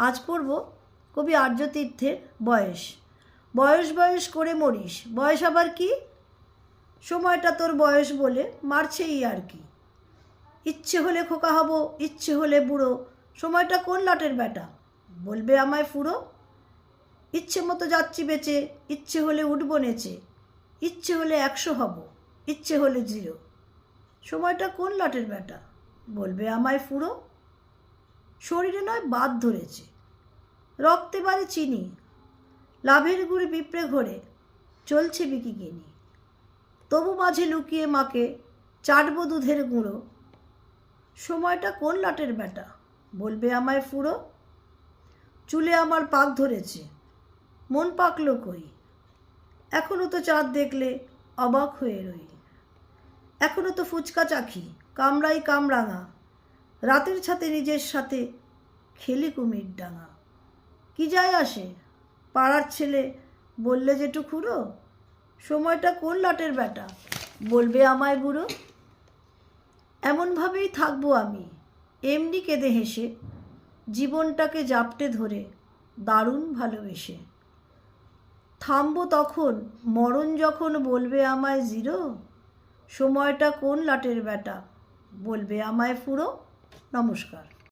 আজ পড়ব কবি আর্যতীর্থের বয়স। বয়স বয়স করে মরিস, বয়স আবার কি? সময়টা তোর বয়স বলে মারছেই আর কি। ইচ্ছে হলে খোকা হব, ইচ্ছে হলে বুড়ো, সময়টা কোন লাটের ব্যাটা, বলবে আমায় ফুরো। ইচ্ছে মতো যাচ্ছি বেঁচে, ইচ্ছে হলে উঠবো নেচে, ইচ্ছে হলে 100 হব, ইচ্ছে হলে 0, সময়টা কোন লাটের ব্যাটা, বলবে আমায় ফুরো। শরীরে নয় বাদ ধরেছে, রক্তে বাড়ে চিনি, লাভের গুড়ে পিঁপড়ে ঘরে চলছে বিকিকিনি। তবু মাঝে লুকিয়ে মাকে চাটবো দুধের গুঁড়ো, সময়টা কোন লাটের ব্যাটা, বলবে আমায় ফুরো। চুলে আমার পাক ধরেছে, মন পাকলো কই, এখনও তো চাঁদ দেখলে অবাক হয়ে রই। এখনও তো ফুচকা চাখি, কামড়াই কামরাঙা, রাতের ছাতে নিজের সাথে খেলি কুমির ডাঙা। কি যায় আসে, পাড়ার ছেলে বললে যেটু খুঁড়ো, সময়টা কোন লাটের ব্যাটা, বলবে আমায় বুড়ো। এমনভাবেই থাকবো আমি, এমনি কেঁদে হেসে, জীবনটাকে জাপটে ধরে দারুণ ভালোবেসে। থামবো তখন মরণ যখন বলবে আমায় 0, সময়টা কোন লাটের ব্যাটা, বলবে আমায় ফুরো। নমস্কার।